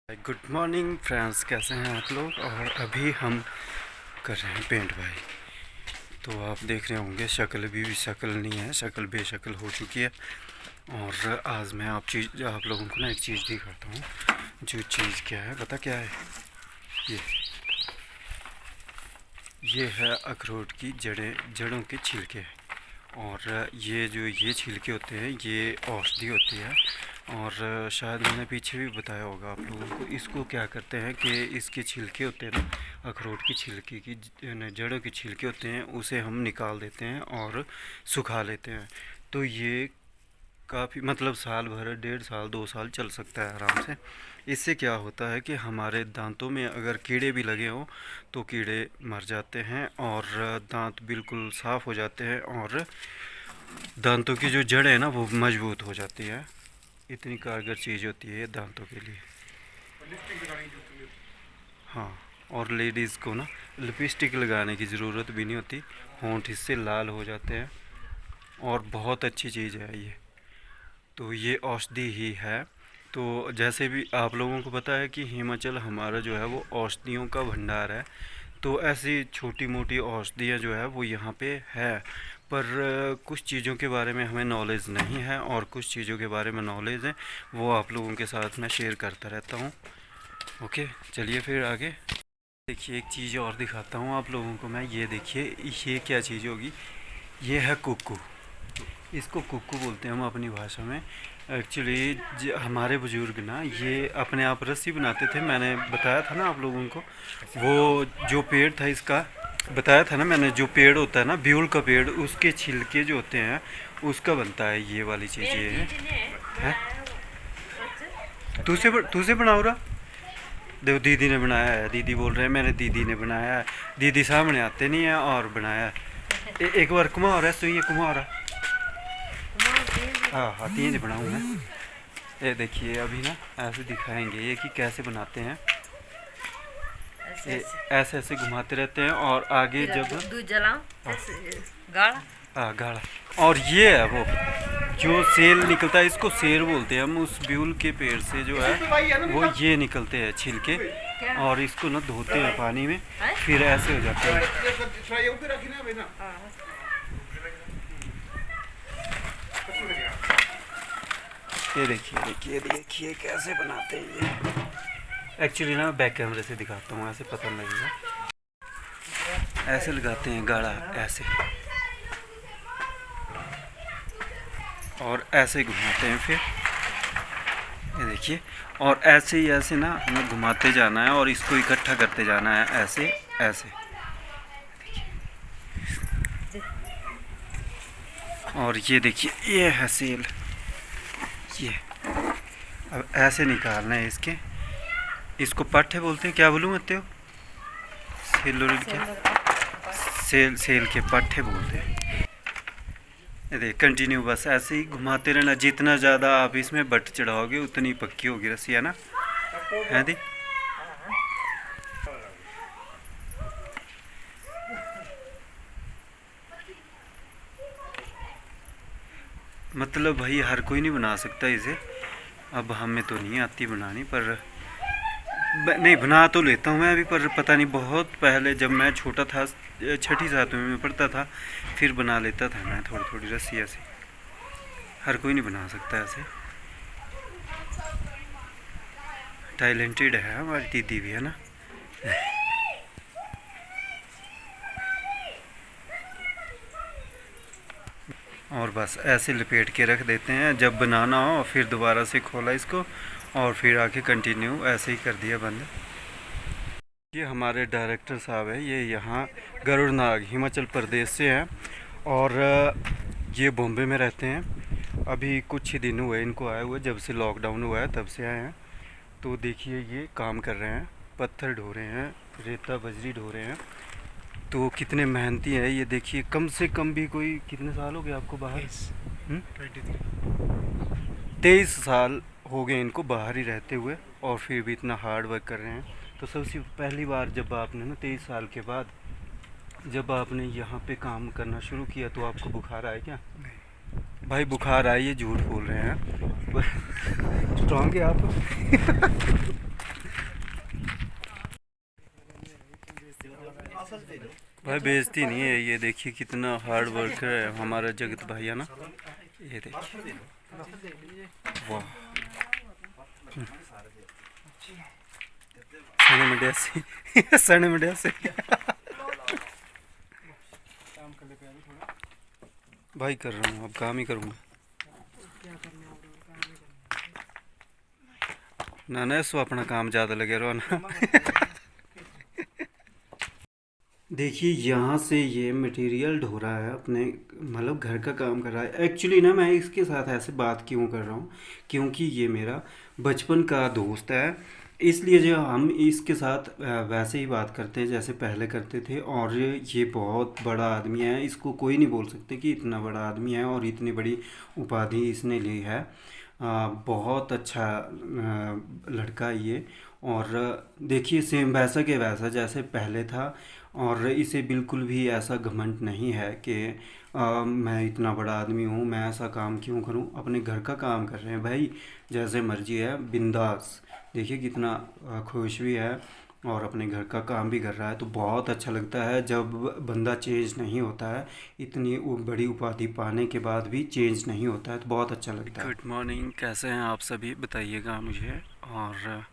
Good morning friends, कैसे हैं आप लोग। और अभी हम कर रहे हैं पेंट भाई। तो आप देख रहे होंगे शक्ल भी शक्ल नहीं है, शक्ल बेशक्ल हो चुकी है। और आज मैं आप लोगों को ना एक चीज़ दिखाता हूँ। जो चीज़ क्या है, पता क्या है? ये है अखरोट की जड़ों के छिलके। और ये छिलके होते हैं, ये औषधि होती है। और शायद मैंने पीछे भी बताया होगा आप लोगों को। इसको क्या करते हैं कि इसके छिलके होते हैं ना, अखरोट की छिलके की जड़ों के छिलके होते हैं, उसे हम निकाल देते हैं और सुखा लेते हैं। तो ये काफ़ी मतलब साल भर, 1.5 साल 2 साल चल सकता है आराम से। इससे क्या होता है कि हमारे दांतों में अगर कीड़े भी लगे हों तो कीड़े मर जाते हैं और दांत बिल्कुल साफ़ हो जाते हैं। और दांतों की जो जड़ है ना वो मजबूत हो जाती है। इतनी कारगर चीज़ होती है दांतों के लिए। हाँ, और लेडीज़ को ना लिपस्टिक लगाने की ज़रूरत भी नहीं होती। होंठ इससे लाल हो जाते हैं और बहुत अच्छी चीज़ है ये। तो ये औषधि ही है। तो जैसे भी आप लोगों को पता है कि हिमाचल हमारा जो है वो औषधियों का भंडार है। तो ऐसी छोटी मोटी औषधियाँ जो है वो यहाँ पे है। पर कुछ चीज़ों के बारे में हमें नॉलेज नहीं है और कुछ चीज़ों के बारे में नॉलेज है, वो आप लोगों के साथ मैं शेयर करता रहता हूँ। ओके, चलिए फिर आगे देखिए। एक चीज़ और दिखाता हूँ आप लोगों को मैं। ये देखिए, ये क्या चीज़ होगी? ये है कुक्कू। इसको कुक्कू बोलते हैं हम अपनी भाषा में। एक्चुअली हमारे बुज़ुर्ग ना ये अपने आप रस्सी बनाते थे। मैंने बताया था ना आप लोगों को, वो जो पेड़ था इसका, बताया था ना मैंने, जो पेड़ होता है ना ब्यूल का पेड़, उसके छिलके जो होते हैं उसका बनता है ये वाली चीज़। ये है तुझसे बनाओ रहा। देखो दीदी ने बनाया है, दीदी बोल रहे हैं मैंने दीदी ने बनाया है। दीदी सामने आते नहीं है और बनाया है। एक बार घुमा रहा है, तो ये घुमा रहा। हाँ हाँ, तीन बनाऊँ मैं। ये देखिए अभी ना ऐसे दिखाएंगे ये कि कैसे बनाते हैं। ऐसे ऐसे घुमाते रहते हैं और आगे जब दूध जलाओ गाढ़ा। हाँ, गाढ़ा। और ये है वो जो सेल निकलता है, इसको सेर बोलते हैं हम। उस ब्यूल के पेड़ से जो है वो ये निकलते हैं छिलके। और इसको ना धोते हैं पानी में, फिर ऐसे हो जाते हैं। ये देखिए देखिए देखिए कैसे बनाते हैं ये। एक्चुअली ना बैक कैमरे से दिखाता हूँ, ऐसे पता लगेगा। ऐसे लगाते हैं गाढ़ा, ऐसे, और ऐसे घुमाते हैं फिर। ये देखिए, और ऐसे ही ऐसे ना हमें घुमाते जाना है और इसको इकट्ठा करते जाना है, ऐसे ऐसे। और ये देखिए ये है सेल। ये अब ऐसे निकालना है इसके। इसको पट्टे बोलते हैं, क्या बोलूँ मैं? सेल के पट्टे बोलते हैं। ये देख, कंटिन्यू बस ऐसे ही घुमाते रहना। जितना ज़्यादा आप इसमें बट चढ़ाओगे उतनी पक्की होगी रस्सी, है ना? है दी। मतलब भाई हर कोई नहीं बना सकता इसे। अब हमें तो नहीं आती बनानी, पर नहीं बना तो लेता हूँ मैं अभी। पर पता नहीं, बहुत पहले जब मैं छोटा था, 6ठी 7वीं में पढ़ता था, फिर बना लेता था मैं थोड़ी थोड़ी रस्सी ऐसे। हर कोई नहीं बना सकता ऐसे। टैलेंटेड है हमारी दीदी भी, है ना? और बस ऐसे लपेट के रख देते हैं। जब बनाना हो फिर दोबारा से खोला इसको और फिर आके कंटिन्यू ऐसे ही कर दिया बंद। ये हमारे डायरेक्टर साहब है, ये यहाँ गरुड़नाग हिमाचल प्रदेश से हैं। और ये बॉम्बे में रहते हैं। अभी कुछ ही दिन हुए इनको आए हुए, जब से लॉकडाउन हुआ है तब से आए हैं। तो देखिए ये काम कर रहे हैं, पत्थर ढो रहे हैं, रेता बजरी ढो रहे हैं। तो कितने मेहनती हैं ये देखिए। कम से कम भी कोई कितने साल हो गए आपको बाहर? 23 साल हो गए इनको बाहर ही रहते हुए, और फिर भी इतना हार्ड वर्क कर रहे हैं। तो सबसे पहली बार जब आपने ना 23 साल के बाद जब आपने यहाँ पे काम करना शुरू किया तो आपको बुखार आया क्या? नहीं भाई, बुखार आया, ये झूठ बोल रहे हैं। स्ट्रॉन्ग है आप। भाई बेइज्जती नहीं है, ये देखिए कितना हार्ड वर्कर है हमारा जगत भाई, है ना। ये देखिए, वाह, सने मंडिया से सने मंडिया से भाई कर रहा हूँ, अब काम ही करूँगा ना ना, सो अपना काम ज़्यादा लगे रहो ना। देखिए यहाँ से ये मटेरियल ढो रहा है अपने, मतलब घर का काम कर रहा है। एक्चुअली ना मैं इसके साथ ऐसे बात क्यों कर रहा हूँ, क्योंकि ये मेरा बचपन का दोस्त है, इसलिए जो हम इसके साथ वैसे ही बात करते हैं जैसे पहले करते थे। और ये बहुत बड़ा आदमी है, इसको कोई नहीं बोल सकते कि इतना बड़ा आदमी है और इतनी बड़ी उपाधि इसने ली है। बहुत अच्छा लड़का ये। और देखिए सेम वैसा के वैसा जैसे पहले था, और इसे बिल्कुल भी ऐसा घमंड नहीं है कि मैं इतना बड़ा आदमी हूँ, मैं ऐसा काम क्यों करूँ। अपने घर का काम कर रहे हैं भाई, जैसे मर्जी है, बिंदास। देखिए कितना खुश भी है और अपने घर का काम भी कर रहा है। तो बहुत अच्छा लगता है जब बंदा चेंज नहीं होता है, इतनी बड़ी उपाधि पाने के बाद भी चेंज नहीं होता है, तो बहुत अच्छा लगता है। गुड मॉर्निंग, कैसे हैं आप सभी, बताइएगा मुझे। और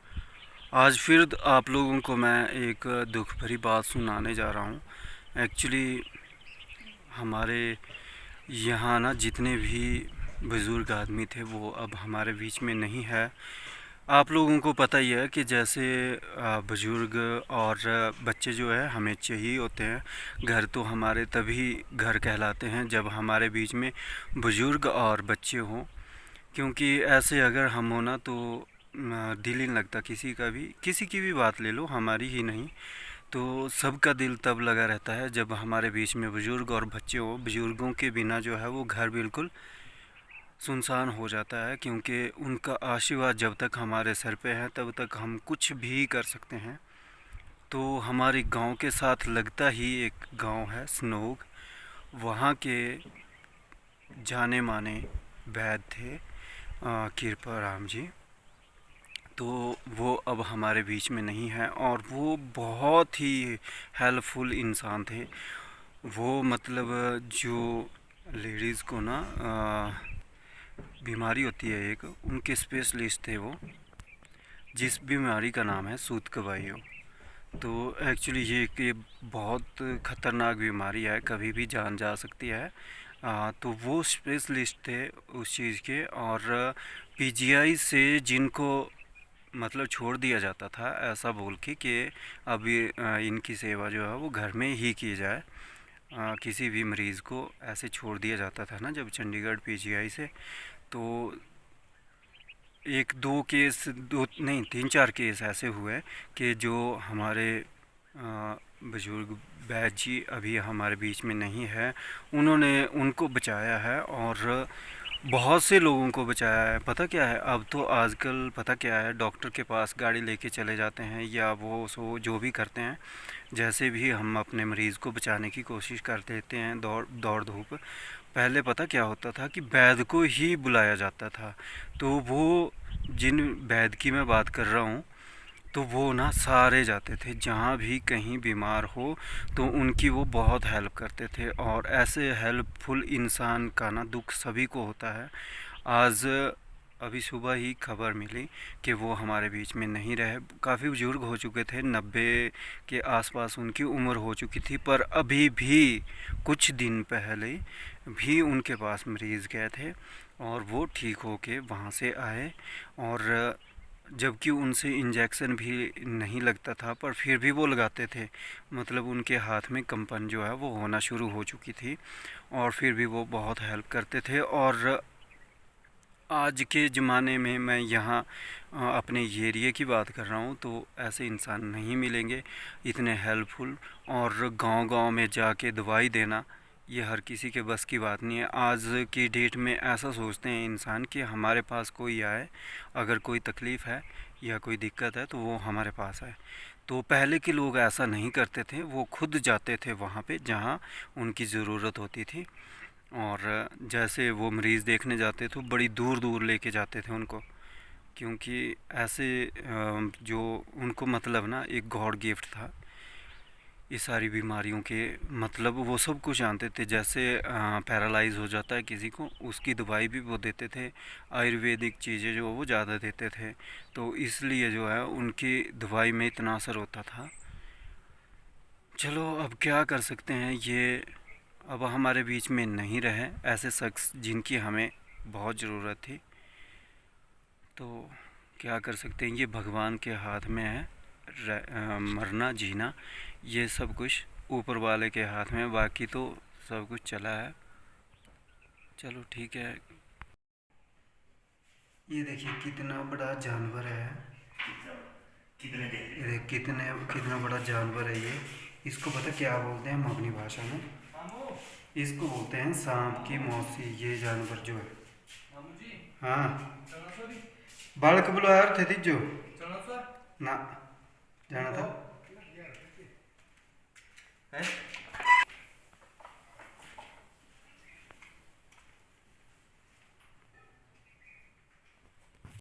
आज फिर आप लोगों को मैं एक दुख भरी बात सुनाने जा रहा हूँ। एक्चुअली हमारे यहाँ ना जितने भी बुज़ुर्ग आदमी थे वो अब हमारे बीच में नहीं है। आप लोगों को पता ही है कि जैसे बुज़ुर्ग और बच्चे जो है हमें चाहिए होते हैं। घर तो हमारे तभी घर कहलाते हैं जब हमारे बीच में बुज़ुर्ग और बच्चे हों, क्योंकि ऐसे अगर हम हो ना तो दिल ही नहीं लगता किसी का भी। किसी की भी बात ले लो, हमारी ही नहीं, तो सबका दिल तब लगा रहता है जब हमारे बीच में बुज़ुर्ग और बच्चे हो। बुज़ुर्गों के बिना जो है वो घर बिल्कुल सुनसान हो जाता है, क्योंकि उनका आशीर्वाद जब तक हमारे सर पे है तब तक हम कुछ भी कर सकते हैं। तो हमारे गांव के साथ लगता ही एक गांव है स्नोग, वहाँ के जाने माने वैद्य थे कृपा राम जी। तो वो अब हमारे बीच में नहीं है और वो बहुत ही हेल्पफुल इंसान थे। वो मतलब जो लेडीज़ को ना बीमारी होती है एक, उनके स्पेशलिस्ट थे वो, जिस बीमारी का नाम है सूत कबाइयो। तो एक्चुअली ये बहुत ख़तरनाक बीमारी है, कभी भी जान जा सकती है। तो वो स्पेशलिस्ट थे उस चीज़ के। और पीजीआई से जिनको मतलब छोड़ दिया जाता था ऐसा बोल के कि अभी इनकी सेवा जो है वो घर में ही की जाए, किसी भी मरीज़ को ऐसे छोड़ दिया जाता था ना जब चंडीगढ़ पीजीआई से। तो एक दो केस, दो नहीं 3-4 केस ऐसे हुए कि जो हमारे बुजुर्ग वैद्य जी अभी हमारे बीच में नहीं है, उन्होंने उनको बचाया है और बहुत से लोगों को बचाया है। पता क्या है, अब तो आजकल पता क्या है, डॉक्टर के पास गाड़ी लेके चले जाते हैं या वो सो जो भी करते हैं, जैसे भी हम अपने मरीज़ को बचाने की कोशिश कर देते हैं दौड़ धूप। पहले पता क्या होता था कि वैद्य को ही बुलाया जाता था। तो वो जिन वैद्य की मैं बात कर रहा हूँ, तो वो ना सारे जाते थे जहाँ भी कहीं बीमार हो तो उनकी वो बहुत हेल्प करते थे। और ऐसे हेल्पफुल इंसान का ना दुख सभी को होता है। आज अभी सुबह ही खबर मिली कि वो हमारे बीच में नहीं रहे। काफ़ी बुजुर्ग हो चुके थे, 90 के आसपास उनकी उम्र हो चुकी थी, पर अभी भी कुछ दिन पहले भी उनके पास मरीज़ गए थे और वो ठीक होके वहाँ से आए। और जबकि उनसे इंजेक्शन भी नहीं लगता था पर फिर भी वो लगाते थे, मतलब उनके हाथ में कंपन जो है वो होना शुरू हो चुकी थी और फिर भी वो बहुत हेल्प करते थे। और आज के ज़माने में मैं यहाँ अपने एरिए की बात कर रहा हूँ, तो ऐसे इंसान नहीं मिलेंगे इतने हेल्पफुल। और गांव-गांव में जाके दवाई देना ये हर किसी के बस की बात नहीं है। आज की डेट में ऐसा सोचते हैं इंसान कि हमारे पास कोई आए, अगर कोई तकलीफ़ है या कोई दिक्कत है तो वो हमारे पास आए। तो पहले के लोग ऐसा नहीं करते थे, वो खुद जाते थे वहाँ पे जहाँ उनकी ज़रूरत होती थी। और जैसे वो मरीज़ देखने जाते तो बड़ी दूर दूर लेके जाते थे उनको, क्योंकि ऐसे जो उनको मतलब ना एक गॉड गिफ्ट था। ये सारी बीमारियों के मतलब वो सब कुछ जानते थे। जैसे पैरालाइज हो जाता है किसी को, उसकी दवाई भी वो देते थे। आयुर्वेदिक चीज़ें जो वो ज़्यादा देते थे, तो इसलिए जो है उनकी दवाई में इतना असर होता था। चलो अब क्या कर सकते हैं, ये अब हमारे बीच में नहीं रहे ऐसे शख्स जिनकी हमें बहुत ज़रूरत थी। तो क्या कर सकते हैं, ये भगवान के हाथ में है। मरना जीना ये सब कुछ ऊपर वाले के हाथ में, बाकी तो सब कुछ चला है। चलो ठीक है। ये देखिए कितना बड़ा जानवर है, कितने देख ये कितना बड़ा जानवर है ये। इसको पता क्या बोलते हैं हम अपनी भाषा में? इसको बोलते हैं सांप की मौसी, ये जानवर जो है। हाँ बालक बुलाया थे तीजो ना जाना था।